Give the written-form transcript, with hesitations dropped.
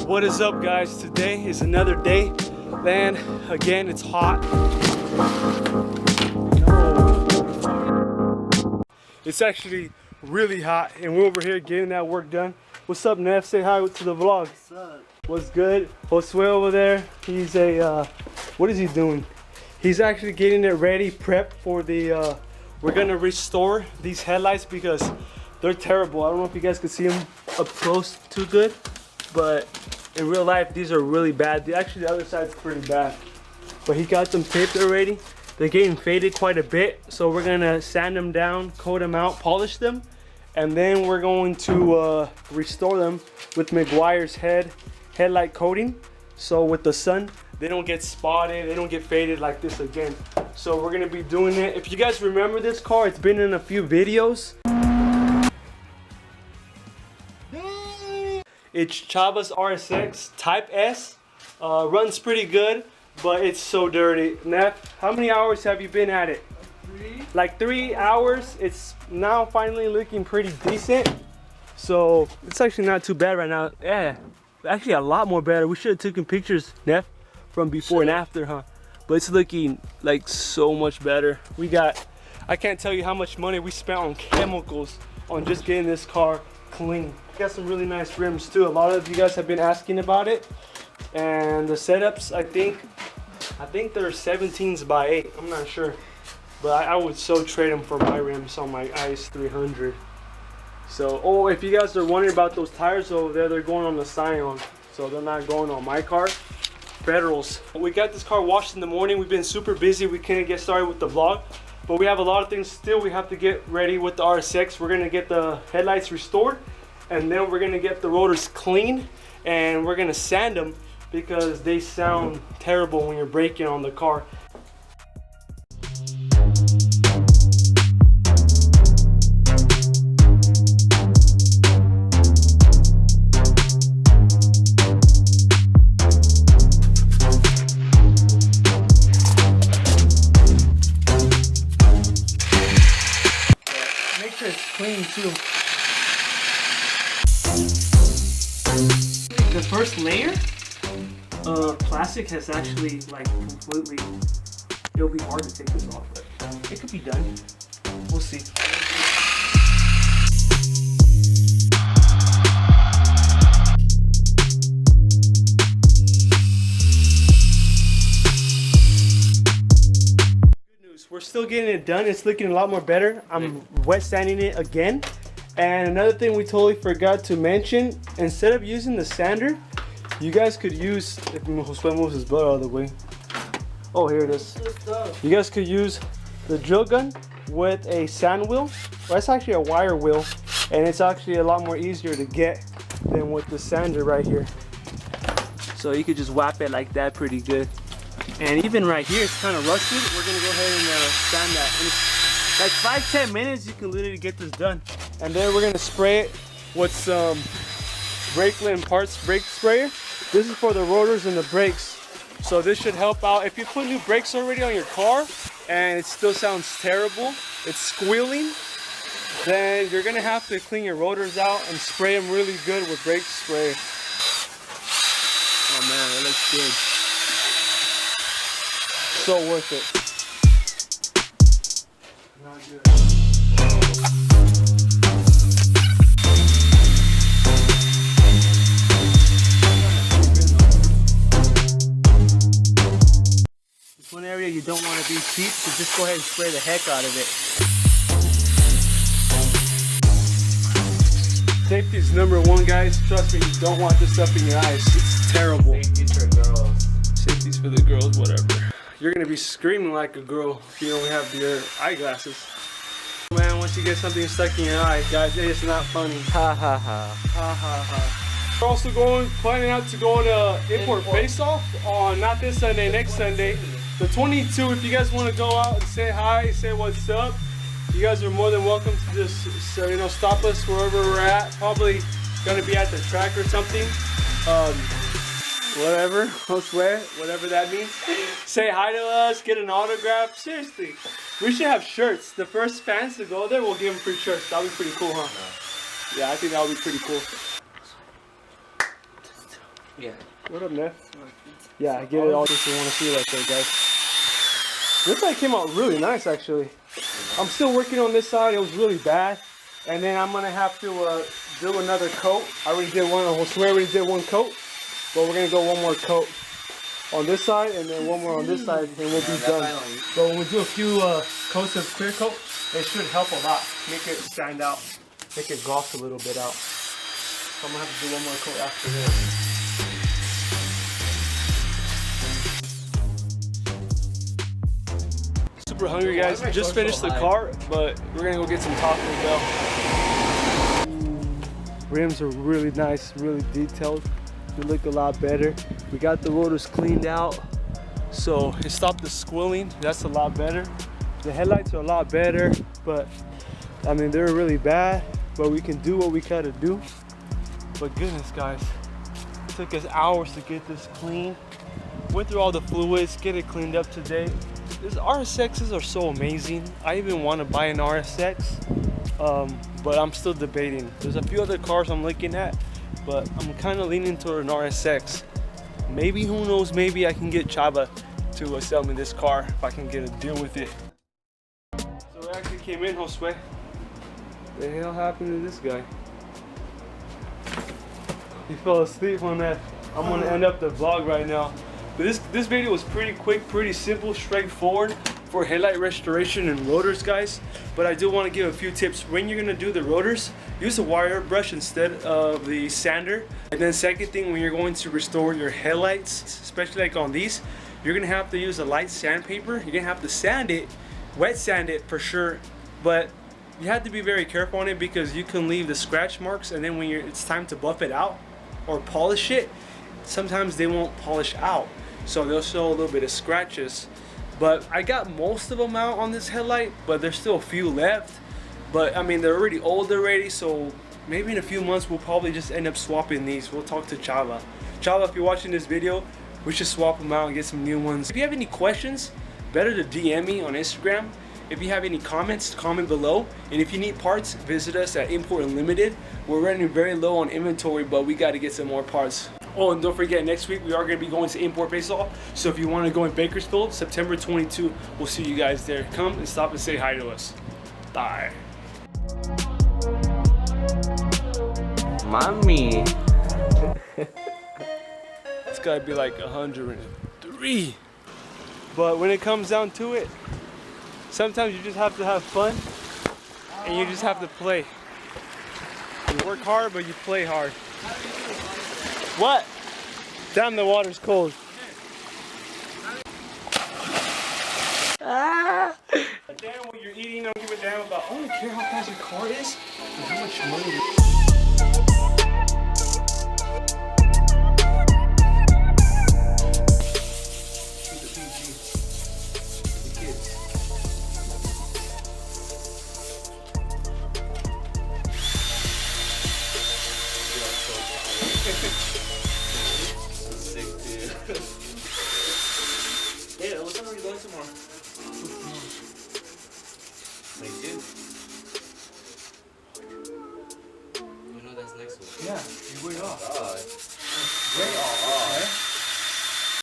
What is up, guys? Today is another day, and again it's hot. It's actually really hot, and we're over here getting that work done. What's up, Neff? Say hi to the vlog. What's up? What's good? Josue over there, he's a what is he doing? He's actually getting it ready, prepped for the we're gonna restore these headlights because they're terrible. I don't know if you guys can see them up close too good, but in real life these are really bad. Actually, the other side's pretty bad, but he got them taped already. They're getting faded quite a bit, so we're gonna sand them down, coat them out, polish them, and then we're going to restore them with Meguiar's headlight coating, so with the sun they don't get spotted, they don't get faded like this again. So we're gonna be doing it. If you guys remember this car, it's been in a few videos. It's Chavez RSX Type S. Runs pretty good, but it's so dirty. Neff, how many hours have you been at it? Like 3 hours. It's now finally looking pretty decent. So it's actually not too bad right now. Yeah, actually a lot more better. We should have taken pictures, Neff, from before and after, huh? But it's looking like so much better. We got, I can't tell you how much money we spent on chemicals on just getting this car clean. Got some really nice rims too. A lot of you guys have been asking about it, and the setups, I think they're 17s by 8. I'm not sure, but I would so trade them for my rims on my IS 300. So, oh, if you guys are wondering about those tires over there, they're going on the Scion, so they're not going on my car. Federals. We got this car washed in the morning. We've been super busy. We couldn't get started with the vlog, but we have a lot of things still we have to get ready with the RSX. We're gonna get the headlights restored, and then we're gonna get the rotors clean, and we're gonna sand them because they sound terrible when you're braking on the car. Make sure it's clean too. The first layer of plastic has actually like completely, it'll be hard to take this off, but it could be done. We'll see. Good news, we're still getting it done. It's looking a lot more better. I'm wet sanding it again. And another thing we totally forgot to mention, instead of using the sander, you guys could use, if Josue moves his butt out of the way. Oh, here it is. You guys could use the drill gun with a sand wheel. Well, it's actually a wire wheel, and it's actually a lot more easier to get than with the sander right here. So you could just whap it like that pretty good. And even right here, it's kind of rusted. We're gonna go ahead and sand that. And it's like 5-10 minutes, you can literally get this done. And then we're gonna spray it with some Brakeland Parts brake sprayer. This is for the rotors and the brakes. So this should help out. If you put new brakes already on your car and it still sounds terrible, it's squealing, then you're gonna have to clean your rotors out and spray them really good with brake spray. Oh man, that looks good. So worth it. Not good. One area you don't want to be cheap, so just go ahead and spray the heck out of it. Safety is #1, guys. Trust me, you don't want this stuff in your eyes. It's terrible. Safety's for girls. Safety's for the girls, whatever. You're gonna be screaming like a girl if you don't have your eyeglasses. Man, once you get something stuck in your eye, guys, it's not funny. Ha ha ha. Ha ha ha. We're also planning out to go on a import face-off on not this Sunday, next Sunday. The 22, if you guys want to go out and say hi, say what's up, you guys are more than welcome to just stop us wherever we're at. Probably gonna be at the track or something. Whatever, whatever that means. Say hi to us, get an autograph. Seriously, we should have shirts. The first fans to go there, we'll give them free shirts. That'll be pretty cool, huh? Yeah, I think that would be pretty cool. Yeah. What up, Neff? Yeah, I get it all just want to see it right there, guys. This side came out really nice, actually. I'm still working on this side. It was really bad. And then I'm going to have to do another coat. I already did one. Josue already did one coat. But we're going to go one more coat on this side and then one more on this side and we'll be done. But when we do a few coats of clear coat, it should help a lot. Make it stand out. Make it gloss a little bit out. So I'm going to have to do one more coat after this. Super hungry, guys. Just finished the car, but we're gonna go get some Taco Bell. Rims are really nice, really detailed. They look a lot better. We got the rotors cleaned out, so it stopped the squilling. That's a lot better. The headlights are a lot better, but I mean they're really bad. But we can do what we gotta do. But goodness, guys, it took us hours to get this clean. Went through all the fluids, get it cleaned up today. These RSXs are so amazing. I even want to buy an RSX, but I'm still debating. There's a few other cars I'm looking at, but I'm kind of leaning toward an RSX. Maybe, who knows, maybe I can get Chava to sell me this car if I can get a deal with it. So it actually came in, Josue. The hell happened to this guy? He fell asleep on that. I'm gonna end up the vlog right now. But this video was pretty quick, pretty simple, straightforward for headlight restoration and rotors, guys. But I do want to give a few tips. When you're going to do the rotors, use a wire brush instead of the sander. And then second thing, when you're going to restore your headlights, especially like on these, you're going to have to use a light sandpaper. You're going to have to sand it, wet sand it for sure. But you have to be very careful on it because you can leave the scratch marks, and then when it's time to buff it out or polish it, sometimes they won't polish out. So they'll show a little bit of scratches. But I got most of them out on this headlight, but there's still a few left. But I mean, they're already old already, so maybe in a few months we'll probably just end up swapping these. We'll talk to Chava. Chava, if you're watching this video, we should swap them out and get some new ones. If you have any questions, better to DM me on Instagram. If you have any comments, comment below. And if you need parts, visit us at Import Unlimited. We're running very low on inventory, but we got to get some more parts. Oh, and don't forget, next week we are going to be going to Import Baseball. So if you want to go in Bakersfield, September 22, we'll see you guys there. Come and stop and say hi to us. Bye. Mommy. It's got to be like 103. But when it comes down to it, sometimes you just have to have fun and you just have to play. You work hard, but you play hard. What? Damn, the water's cold. Ah! Damn what you're eating, I don't give a damn about. I don't care how fast your car is and how much money you keep it PG. The kids. Sick, dude. Yeah, what time are we going tomorrow?